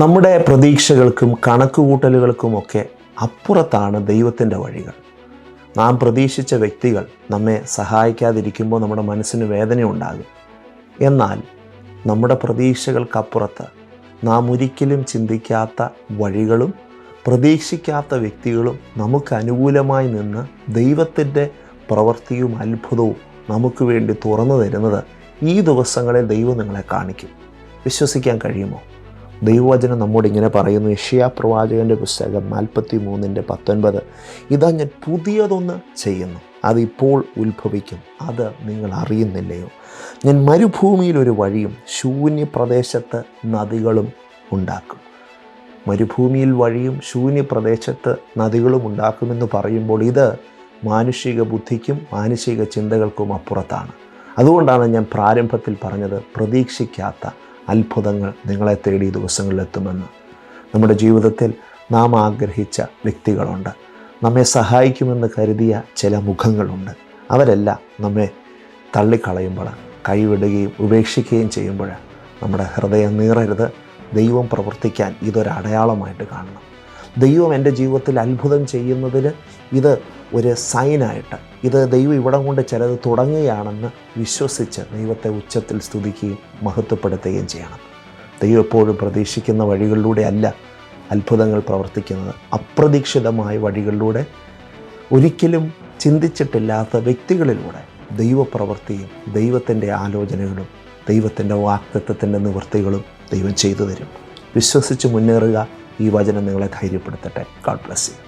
നമ്മുടെ പ്രതീക്ഷകൾക്കും കണക്കുകൂട്ടലുകൾക്കുമൊക്കെ അപ്പുറത്താണ് ദൈവത്തിൻ്റെ വഴികൾ. നാം പ്രതീക്ഷിച്ച വ്യക്തികൾ നമ്മെ സഹായിക്കാതിരിക്കുമ്പോൾ നമ്മുടെ മനസ്സിന് വേദനയുണ്ടാകും. എന്നാൽ നമ്മുടെ പ്രതീക്ഷകൾക്കപ്പുറത്ത് നാം ഒരിക്കലും ചിന്തിക്കാത്ത വഴികളും പ്രതീക്ഷിക്കാത്ത വ്യക്തികളും നമുക്ക് അനുകൂലമായി നിന്ന് ദൈവത്തിൻ്റെ പ്രവൃത്തിയും അത്ഭുതവും നമുക്ക് വേണ്ടി തുറന്നു തരുന്നത് ഈ ദിവസങ്ങളിൽ ദൈവം നിങ്ങളെ കാണിക്കും. വിശ്വസിക്കാൻ കഴിയുമോ? ദൈവവചനം നമ്മോട് ഇങ്ങനെ പറയുന്നു. യെശയ്യാ പ്രവാചകൻ്റെ പുസ്തകം 43:19, ഇതാ ഞാൻ പുതിയതൊന്ന് ചെയ്യുന്നു, അതിപ്പോൾ ഉത്ഭവിക്കും, അത് നിങ്ങൾ അറിയുന്നില്ലയോ? ഞാൻ മരുഭൂമിയിൽ ഒരു വഴിയും ശൂന്യപ്രദേശത്ത് നദികളും ഉണ്ടാക്കും. മരുഭൂമിയിൽ വഴിയും ശൂന്യപ്രദേശത്ത് നദികളും ഉണ്ടാക്കുമെന്ന് പറയുമ്പോൾ ഇത് മാനുഷിക ബുദ്ധിക്കും മാനുഷിക ചിന്തകൾക്കും അപ്പുറത്താണ്. അതുകൊണ്ടാണ് ഞാൻ പ്രാരംഭത്തിൽ പറഞ്ഞത്, പ്രതീക്ഷിക്കാത്ത അത്ഭുതങ്ങൾ നിങ്ങളെ തേടി ദിവസങ്ങളിലെത്തുമെന്ന്. നമ്മുടെ ജീവിതത്തിൽ നാം ആഗ്രഹിച്ച വ്യക്തികളുണ്ട്, നമ്മെ സഹായിക്കുമെന്ന് കരുതിയ ചില മുഖങ്ങളുണ്ട്. അവരെല്ലാം നമ്മെ തള്ളിക്കളയുമ്പോൾ, കൈവിടുകയും ഉപേക്ഷിക്കുകയും ചെയ്യുമ്പോൾ നമ്മുടെ ഹൃദയം നീറരുത്. ദൈവം പ്രവർത്തിക്കാൻ ഇതൊരടയാളമായിട്ട് കാണണം. ദൈവം എൻ്റെ ജീവിതത്തിൽ അത്ഭുതം ചെയ്യുന്നതിന് ഇത് ഒരു സൈനായിട്ട്, ഇത് ദൈവം ഇവിടം കൊണ്ട് ചിലത് തുടങ്ങുകയാണെന്ന് വിശ്വസിച്ച് ദൈവത്തെ ഉച്ചത്തിൽ സ്തുതിക്കുകയും മഹത്വപ്പെടുത്തുകയും ചെയ്യണം. ദൈവം എപ്പോഴും പ്രതീക്ഷിക്കുന്ന വഴികളിലൂടെ അല്ല അത്ഭുതങ്ങൾ പ്രവർത്തിക്കുന്നത്. അപ്രതീക്ഷിതമായ വഴികളിലൂടെ, ഒരിക്കലും ചിന്തിച്ചിട്ടില്ലാത്ത വ്യക്തികളിലൂടെ ദൈവപ്രവൃത്തിയും ദൈവത്തിൻ്റെ ആലോചനകളും ദൈവത്തിൻ്റെ വാഗ്ദത്തത്തിൻ്റെ നിവൃത്തികളും ദൈവം ചെയ്തു തരും. വിശ്വസിച്ച് മുന്നേറുക. ഈ വചനം നിങ്ങളെ ധൈര്യപ്പെടുത്തട്ടെ. God bless you.